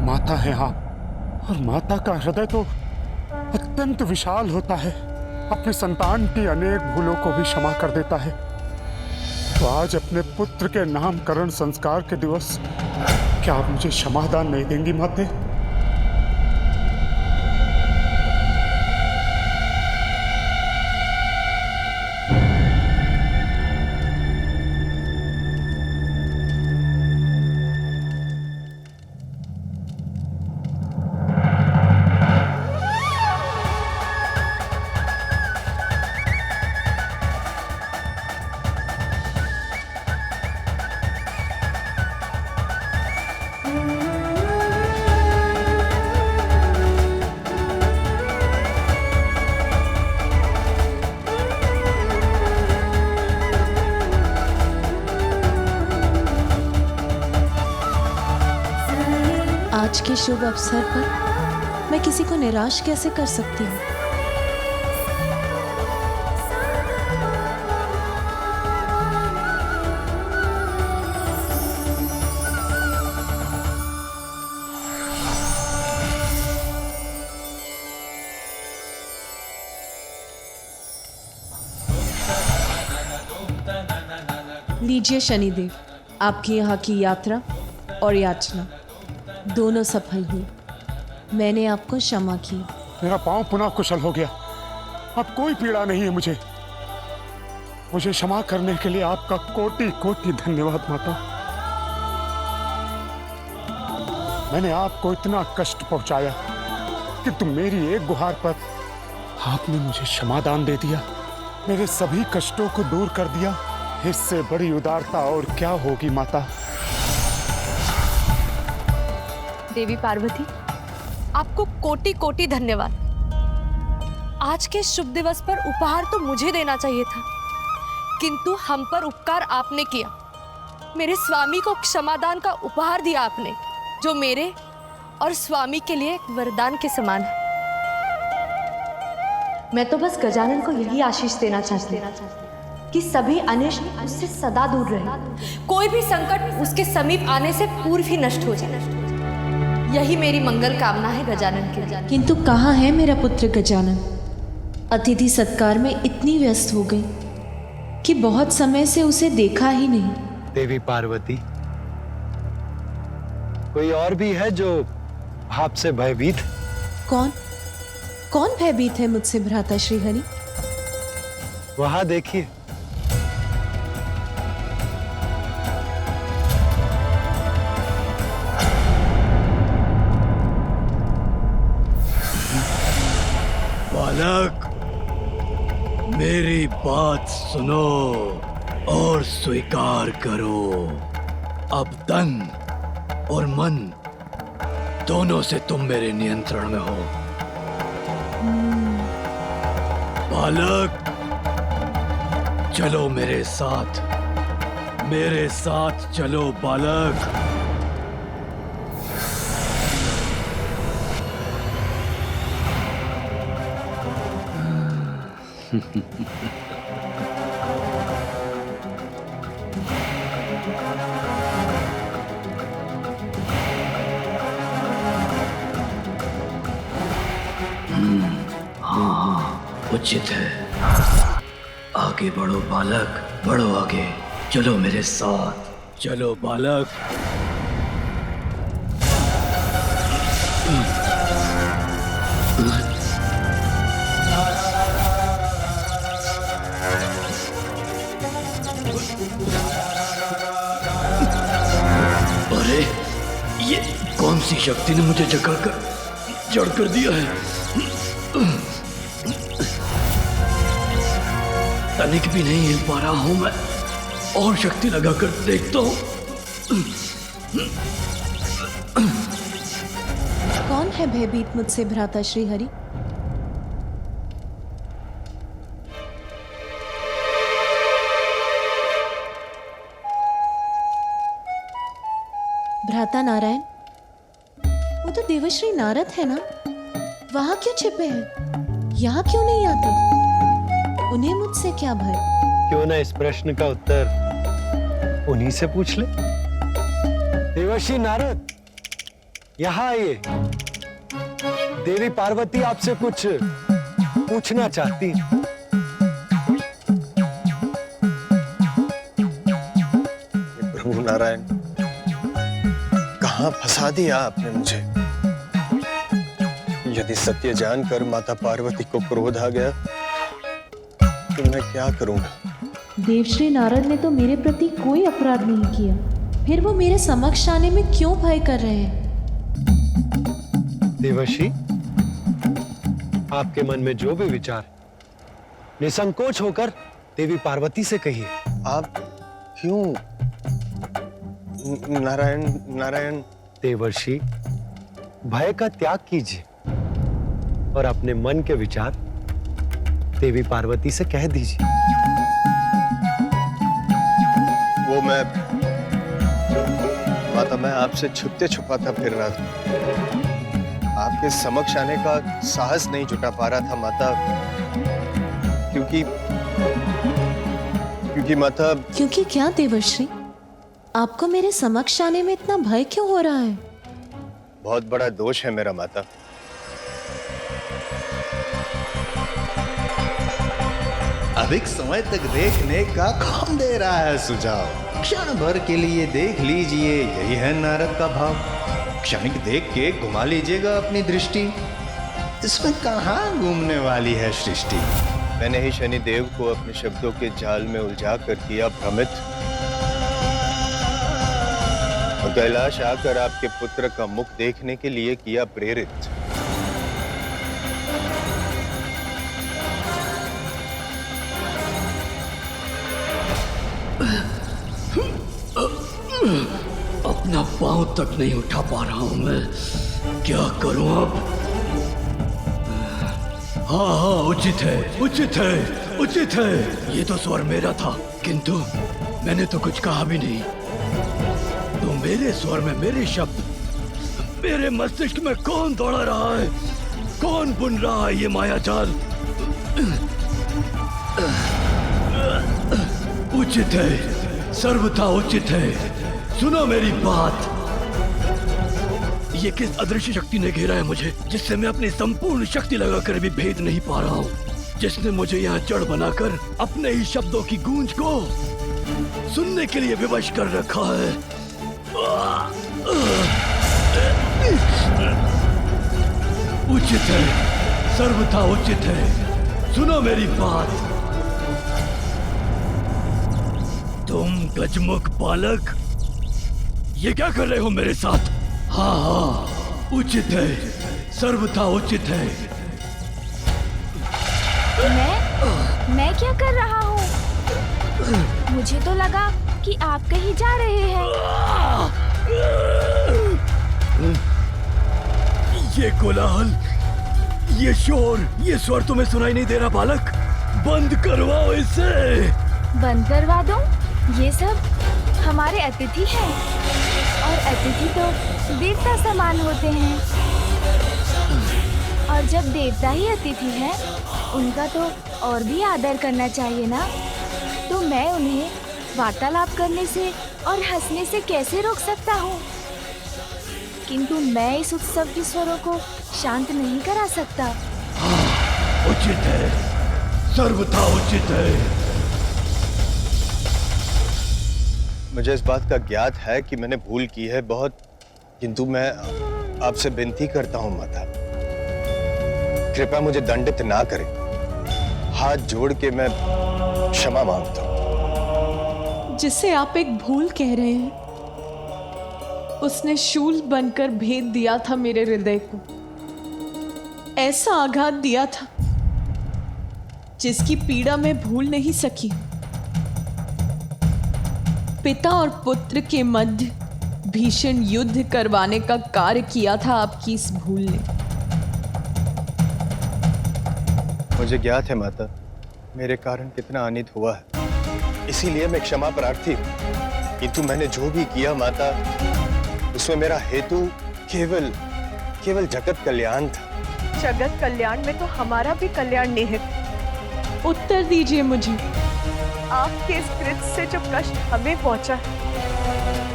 माता है आप, और माता का हृदय तो अत्यंत विशाल होता है, अपनी संतान की अनेक भूलों को भी क्षमा कर देता है। तो आज अपने पुत्र के नामकरण संस्कार के दिवस क्या आप मुझे क्षमादान नहीं देंगी माते? आज के शुभ अवसर पर मैं किसी को निराश कैसे कर सकती हूँ? लीजिए शनिदेव, आपकी यहाँ की यात्रा और याचना दोनों सफल हुई। मैंने आपको क्षमा की। मेरा पांव पुनः कुशल हो गया, अब कोई पीड़ा नहीं है मुझे। मुझे क्षमा करने के लिए आपका कोटि कोटि धन्यवाद माता। मैंने आपको इतना कष्ट पहुंचाया कि तुम मेरी एक गुहार पर आपने मुझे क्षमादान दे दिया, मेरे सभी कष्टों को दूर कर दिया। इससे बड़ी उदारता और क्या होगी माता। देवी पार्वती, आपको कोटि कोटि धन्यवाद। आज के शुभ दिवस पर उपहार तो मुझे देना चाहिए था, किंतु हम पर उपकार आपने किया। मेरे स्वामी को क्षमादान का उपहार दिया आपने, जो मेरे और स्वामी के लिए एक वरदान के समान है। मैं तो बस गजानन को यही आशीष देना चाहती हूँ कि सभी अनिष्ट उससे सदा दूर रहे, कोई भी संकट उसके समीप आने से पूर्व ही नष्ट हो जाए। यही मेरी मंगल कामना है गजानन के। किंतु कहाँ है मेरा पुत्र गजानन? अतिथि सत्कार में इतनी व्यस्त हो गई कि बहुत समय से उसे देखा ही नहीं। देवी पार्वती, कोई और भी है जो आपसे भयभीत? कौन कौन भयभीत है मुझसे भ्राता श्रीहरि? वहां देखिए। बालक, मेरी बात सुनो और स्वीकार करो। अब तन और मन दोनों से तुम मेरे नियंत्रण में हो। बालक, चलो मेरे साथ चलो बालक। उचित है। आगे बढ़ो बालक, बढ़ो आगे। चलो मेरे साथ, चलो बालक। अरे, ये कौन सी शक्ति ने मुझे जड़ कर दिया है? तनिक भी नहीं हिल पा रहा हूं मैं। और शक्ति लगाकर देखता हूं। कौन है भयभीत मुझसे भ्राता श्रीहरि? भ्राता नारायण, वो तो देवश्री नारद है ना? वहां क्यों छिपे हैं? यहाँ क्यों नहीं आते? उन्हें मुझसे क्या भय? क्यों ना इस प्रश्न का उत्तर उन्हीं से पूछ ले। देवर्षि नारद, यहाँ आइए। देवी पार्वती आपसे कुछ पूछना चाहती है। प्रभु नारायण, कहां फंसा दिया आपने मुझे? यदि सत्य जानकर माता पार्वती को क्रोध आ गया तो मैं क्या करूंगा? देवश्री नारद ने तो मेरे प्रति कोई अपराध नहीं किया, फिर वो मेरे समक्ष आने में क्यों भय कर रहे हैं? देवर्षि, आपके मन में जो भी विचार निसंकोच होकर देवी पार्वती से कहिए। आप क्यों? नारायण नारायण। देवर्षि, भय का त्याग कीजिए और अपने मन के विचार देवी पार्वती से कह दीजिए। वो माता, मैं आपसे छुपते छुपाता फिर रहा था। आपके समक्ष आने का साहस नहीं जुटा पा रहा था माता, क्योंकि माता। क्योंकि क्या देवर्षि? आपको मेरे समक्ष आने में इतना भय क्यों हो रहा है? बहुत बड़ा दोष है मेरा माता। अधिक समय तक देखने का कौन दे रहा है सुझाव? क्षण भर के लिए देख लीजिए, यही है नारद का भाव। क्षणिक देख के घुमा लीजिएगा अपनी दृष्टि, इसमें कहाँ घूमने वाली है सृष्टि। मैंने ही शनि देव को अपने शब्दों के जाल में उलझा कर किया भ्रमित, और कैलाश आकर आपके पुत्र का मुख देखने के लिए किया प्रेरित। अपना पांव तक नहीं उठा पा रहा हूं मैं, क्या करूं अब? हाँ, उचित है, उचित है, उचित है। ये तो स्वर मेरा था, किंतु मैंने तो कुछ कहा भी नहीं। तो मेरे स्वर में मेरे शब्द, मेरे मस्तिष्क में कौन दौड़ा रहा है? कौन बुन रहा है ये माया जाल? उचित है, सर्वथा उचित है। सुनो मेरी बात। ये किस अदृश्य शक्ति ने घेरा है मुझे, जिससे मैं अपनी संपूर्ण शक्ति लगाकर भी भेद नहीं पा रहा हूँ, जिसने मुझे यहाँ जड़ बनाकर अपने ही शब्दों की गूंज को सुनने के लिए विवश कर रखा है। उचित है, सर्वथा उचित है। सुनो मेरी बात। तुम गजमुख बालक, ये क्या कर रहे हो मेरे साथ? हाँ हाँ, उचित है, सर्वथा उचित है। मैं क्या कर रहा हूँ? मुझे तो लगा कि आप कहीं जा रहे हैं। ये कोलाहल, ये शोर, ये स्वर तुम्हें सुनाई नहीं दे रहा बालक? बंद करवाओ इसे। बंद करवा दूं? ये सब हमारे अतिथि हैं, और अतिथि तो देवता समान होते हैं, और जब देवता ही अतिथि हैं, उनका तो और भी आदर करना चाहिए ना। तो मैं उन्हें वार्तालाप करने से और हंसने से कैसे रोक सकता हूँ? किंतु मैं इस उत्सव के स्वरों को शांत नहीं करा सकता। उचित है, सर्वथा उचित है। मुझे इस बात का ज्ञात है कि मैंने भूल की है बहुत, किंतु मैं आपसे विनती करता हूं माता, कृपया मुझे दंडित ना करें। हाथ जोड़ के मैं क्षमा मांगता हूं। जिसे आप एक भूल कह रहे हैं, उसने शूल बनकर भेद दिया था मेरे हृदय को। ऐसा आघात दिया था जिसकी पीड़ा मैं भूल नहीं सकी। पिता और पुत्र के मध्य भीषण युद्ध करवाने का कार्य किया था आपकी इस भूल ने। मुझे ज्ञात है माता, मेरे कारण कितना अनित हुआ है, इसीलिए मैं क्षमा प्रार्थी हूं। किंतु मैंने जो भी किया माता, उसमें मेरा हेतु केवल जगत कल्याण था। जगत कल्याण में तो हमारा भी कल्याण निहित। उत्तर दीजिए मुझे, आपके इस कृत्य से जो कष्ट हमें पहुंचा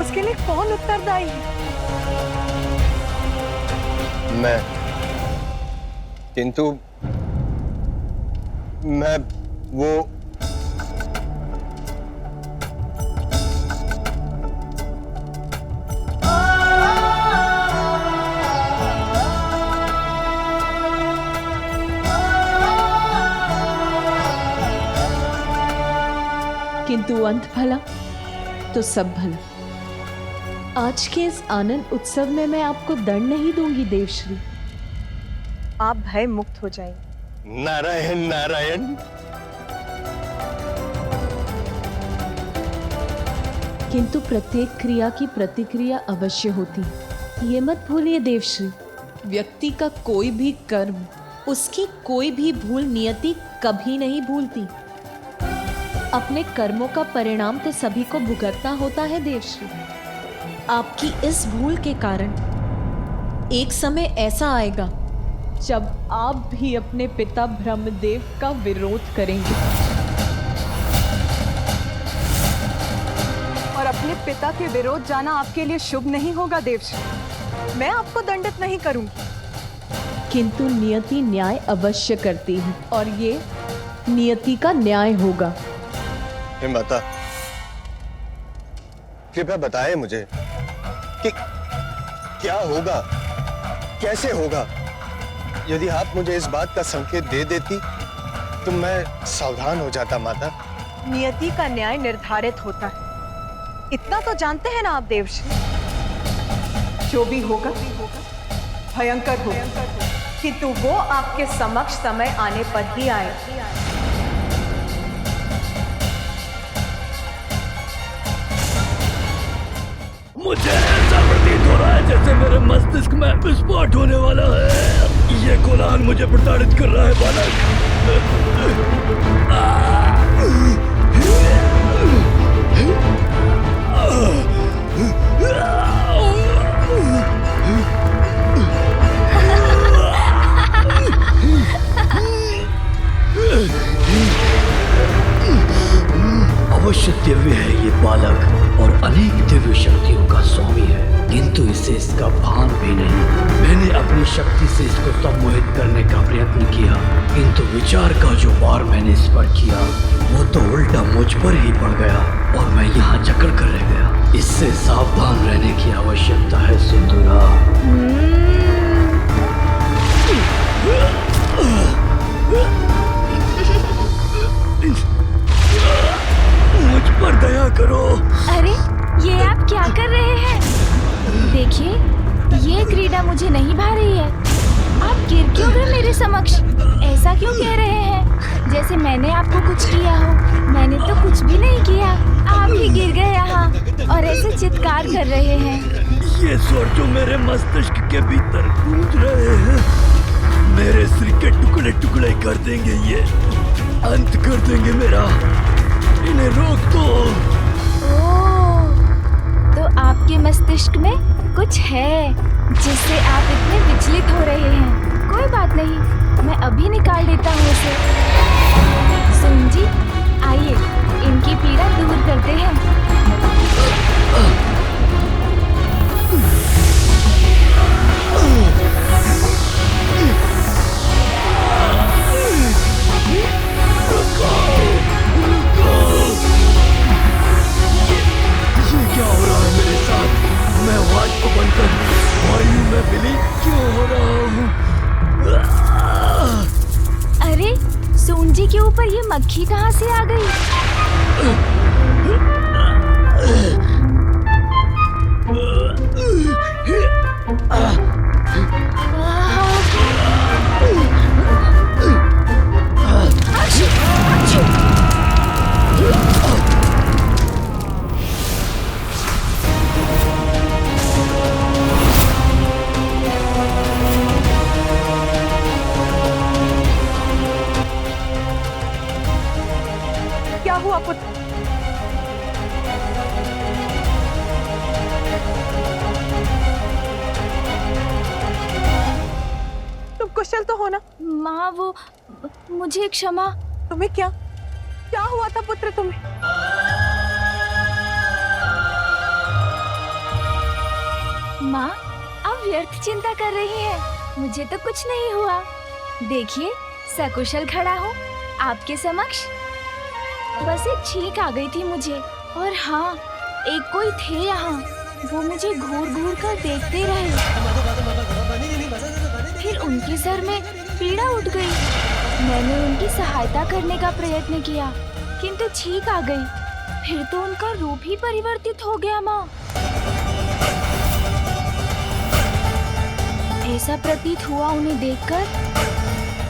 उसके लिए कौन उत्तरदायी है? मैं, किंतु मैं वो किंतु अंत भला तो सब भला। आज के इस आनंद उत्सव में मैं आपको दंड नहीं दूंगी देवश्री। आप भय मुक्त हो जाएंगे। नारायण नारायण। किंतु प्रत्येक क्रिया की प्रतिक्रिया अवश्य होती है, ये मत भूलिए देवश्री। व्यक्ति का कोई भी कर्म, उसकी कोई भी भूल नियति कभी नहीं भूलती। अपने कर्मों का परिणाम तो सभी को भुगतना होता है देवश्री। आपकी इस भूल के कारण एक समय ऐसा आएगा जब आप भी अपने पिता ब्रह्मदेव का विरोध करेंगे और अपने पिता के विरोध जाना आपके लिए शुभ नहीं होगा देवश्री। मैं आपको दंडित नहीं करूंगी, किंतु नियति न्याय अवश्य करती है और ये नियति का न्याय होगा। हे माता, कृपया बताएं मुझे कि क्या होगा, कैसे होगा। यदि आप मुझे इस बात का संकेत दे देती तो मैं सावधान हो जाता माता। नियति का न्याय निर्धारित होता है, इतना तो जानते हैं ना आप देवश्री। जो भी होगा भयंकर होगा, किंतु वो आपके समक्ष समय आने पर ही आए। मुझे ऐसा प्रतीत हो रहा है जैसे मेरे मस्तिष्क में विस्फोट होने वाला है। ये कोलाहल मुझे प्रताड़ित कर रहा है बालक। अवश्य दिव्य है ये बालक और अनेक दिव्य शक्तियों का स्वामी है, किंतु इसे इसका भान भी नहीं। मैंने अपनी शक्ति से इसको सम्मोहित करने का प्रयत्न किया, किंतु विचार का जो वार मैंने इस पर किया वो तो उल्टा मुझ पर ही पड़ गया और मैं यहाँ जकड़ कर रह गया। इससे सावधान रहने की आवश्यकता है सिंधुरा। मुझ पर दया करो। अरे ये आप क्या कर रहे हैं? देखिए, ये क्रीड़ा मुझे नहीं भा रही है। आप गिर क्यों गए मेरे समक्ष? ऐसा क्यों कह रहे हैं जैसे मैंने आपको कुछ किया हो? मैंने तो कुछ भी नहीं किया, आप ही गिर गए यहाँ और ऐसे चित्कार कर रहे हैं। ये स्वर जो मेरे मस्तिष्क के भीतर गूंज रहे हैं मेरे सिर के टुकड़े टुकड़े कर देंगे, ये अंत कर देंगे मेरा। इन्हें रोक दो। ओह, तो आपके मस्तिष्क में कुछ है जिससे आप इतने विचलित हो रहे हैं। कोई बात नहीं, मैं अभी निकाल देता हूँ उसे। सुन जी, आइए इनकी पीड़ा दूर करते हैं। ये क्या हो रहा है मेरे साथ? मैं आवाज को बनकर वायु में विलीन क्यों हो रहा हूँ? अरे सोन जी के ऊपर ये मक्खी कहाँ से आ गई? क्या हुआ पुत्र? तुम कुशल तो हो ना? माँ, वो मुझे क्षमा। तुम्हें क्या? क्या हुआ था पुत्र तुम्हें? माँ, आप व्यर्थ चिंता कर रही हैं। मुझे तो कुछ नहीं हुआ। देखिए, सकुशल खड़ा हूँ आपके समक्ष। बस एक छींक आ गई थी मुझे, और हाँ, एक कोई थे यहाँ, वो मुझे घूर घूर कर देखते रहे। फिर उनके सर में पीड़ा उठ गई। मैंने उनकी सहायता करने का प्रयत्न किया, किंतु छींक आ गई। फिर तो उनका रूप ही परिवर्तित हो गया माँ। ऐसा प्रतीत हुआ उन्हें देखकर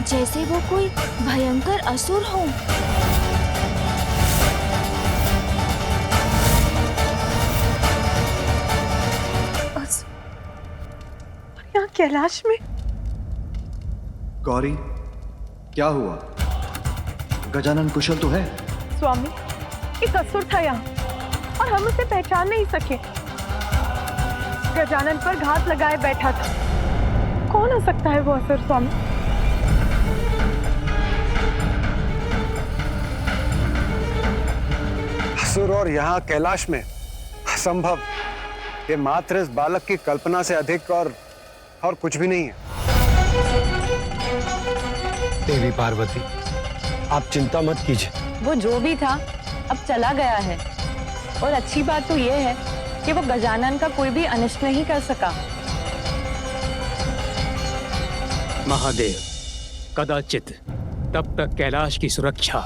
जैसे वो कोई भयंकर असुर हो। यहाँ कैलाश में? गौरी, क्या हुआ? गजानन कुशल तो है? स्वामी, एक असुर था यहाँ और हम उसे पहचान नहीं सके। गजानन पर घात लगाए बैठा था। कौन हो सकता है वो असुर स्वामी? असुर और यहाँ कैलाश में? असंभव। ये मात्र इस बालक की कल्पना से अधिक और कुछ भी नहीं है। देवी पार्वती, आप चिंता मत कीजिए। वो जो भी था अब चला गया है, और अच्छी बात तो ये है कि वो गजानन का कोई भी अनिष्ट नहीं कर सका। महादेव, कदाचित तब तक कैलाश की सुरक्षा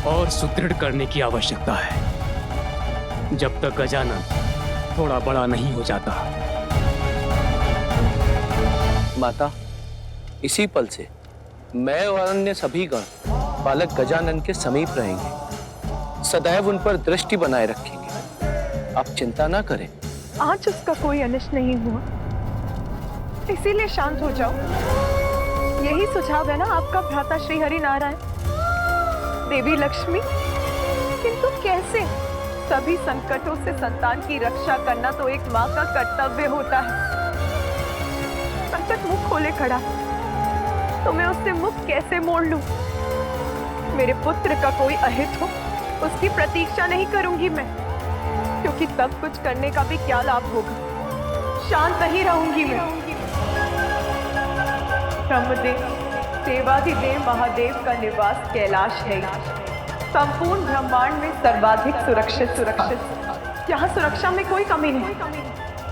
और सुदृढ़ करने की आवश्यकता है जब तक गजानन थोड़ा बड़ा नहीं हो जाता। माता, इसी पल से मैं और अन्य सभी गण बालक गजानन के समीप रहेंगे, सदैव उन पर दृष्टि बनाए रखेंगे। आप चिंता ना करें। आज उसका कोई अनिष्ट नहीं हुआ, इसीलिए शांत हो जाओ। यही सुझाव है ना आपका भ्राता श्री हरि नारायण, देवी लक्ष्मी। किंतु कैसे? सभी संकटों से संतान की रक्षा करना तो एक माँ का कर्तव्य होता है। संकट मुख खोले खड़ा, तो मैं उससे मुख कैसे मोड़ लूं? मेरे पुत्र का कोई अहित हो, उसकी प्रतीक्षा नहीं करूंगी मैं, क्योंकि सब कुछ करने का भी क्या लाभ होगा। शांत नहीं रहूंगी मैं। ब्रह्मदेव, देवाधिदेव महादेव का निवास कैलाश है। संपूर्ण ब्रह्मांड में सर्वाधिक सुरक्षित। यहाँ सुरक्षा में कोई कमी नहीं।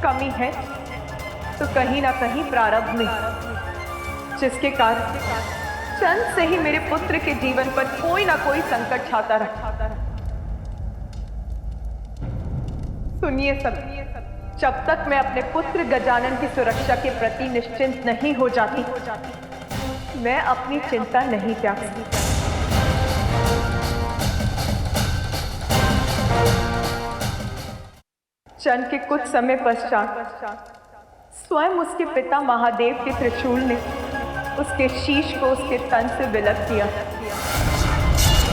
कमी है तो कहीं ना कहीं प्रारब्ध में, जिसके कारण चंद से ही मेरे पुत्र के जीवन पर कोई ना कोई संकट छाता रहा। सुनिए सब, जब तक मैं अपने पुत्र गजानन की सुरक्षा के प्रति निश्चिंत नहीं हो जाती, मैं अपनी चिंता नहीं त्याग सकती। चंद के कुछ समय पश्चात स्वयं उसके पिता महादेव के त्रिशूल ने उसके शीश को उसके तन से विलग किया।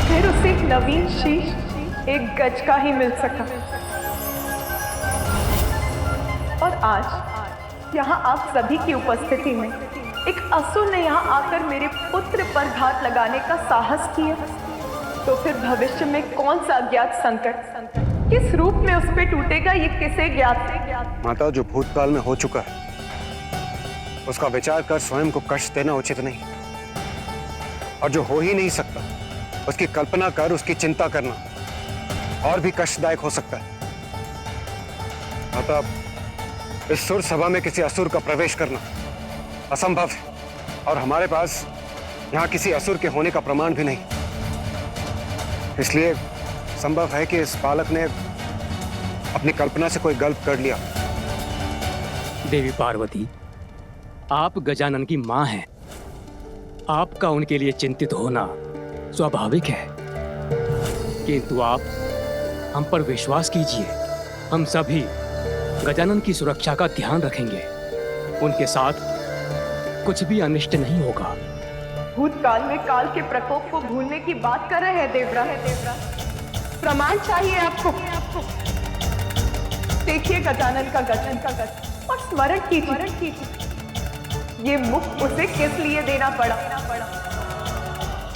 फिर उसे एक नवीन शीश एक गज का ही मिल सका। और आज यहाँ आप सभी की उपस्थिति में एक असुर ने यहाँ आकर मेरे पुत्र पर घात लगाने का साहस किया, तो फिर भविष्य में कौन सा अज्ञात संकट किस रूप में उस पे टूटेगा, ये किसे ज्ञात? माता, जो भूतकाल में हो चुका है उसका विचार कर स्वयं को कष्ट देना उचित नहीं, और जो हो ही नहीं सकता उसकी कल्पना कर उसकी चिंता करना और भी कष्टदायक हो सकता है। माता, इस सुर सभा में किसी असुर का प्रवेश करना असंभव है, और हमारे पास यहाँ किसी असुर के होने का प्रमाण भी नहीं। इसलिए संभव है कि इस बालक ने अपनी कल्पना से कोई गलत कर लिया। देवी पार्वती, आप गजानन की मां हैं। आपका उनके लिए चिंतित होना स्वाभाविक है, किंतु आप हम पर विश्वास कीजिए। हम सभी गजानन की सुरक्षा का ध्यान रखेंगे। उनके साथ कुछ भी अनिष्ट नहीं होगा। भूतकाल में काल के प्रकोप को भूलने की बात कर रहे हैं देवराज। प्रमाण चाहिए आपको। देखिए गजानन का गज और स्मरण कीजिए ये मुख उसे किस लिए देना पड़ा।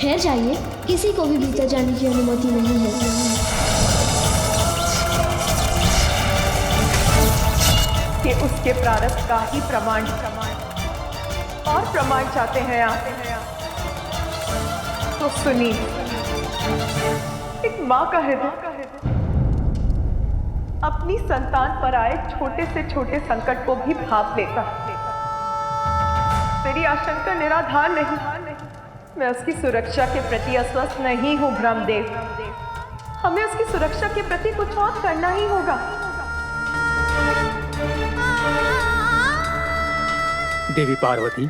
ठहर जाइए, किसी को भी भीतर जाने की अनुमति नहीं है। ये उसके प्रारब्ध का ही प्रमाण और प्रमाण चाहते हैं आप, तो सुनिए। एक माँ का हृदय अपनी संतान पर आए छोटे से छोटे संकट को भी भाप लेता है। मेरी आशंका निराधार नहीं, मैं उसकी सुरक्षा के प्रति अस्वस्थ नहीं हूँ ब्रह्मदेव। हमें उसकी सुरक्षा के प्रति कुछ और करना ही होगा। देवी पार्वती,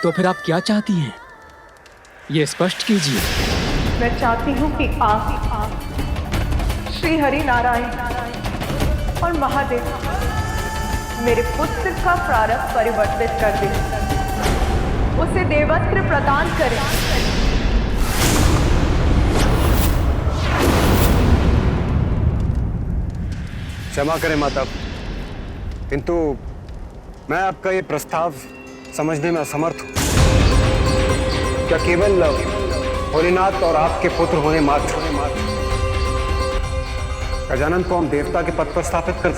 तो फिर आप क्या चाहती हैं? ये स्पष्ट कीजिए। मैं चाहती हूँ कि आप श्री हरि नारायण और महादेव मेरे पुत्र का प्रारब्ध परिवर्तित कर दें, उसे देवस्त्र प्रदान करें। क्षमा करें माता, किंतु मैं आपका ये प्रस्ताव समझने में असमर्थ हूं। क्या केवल भोलेनाथ और आपके पुत्र होने मात्र गजानन को हम देवता के पद पर स्थापित कर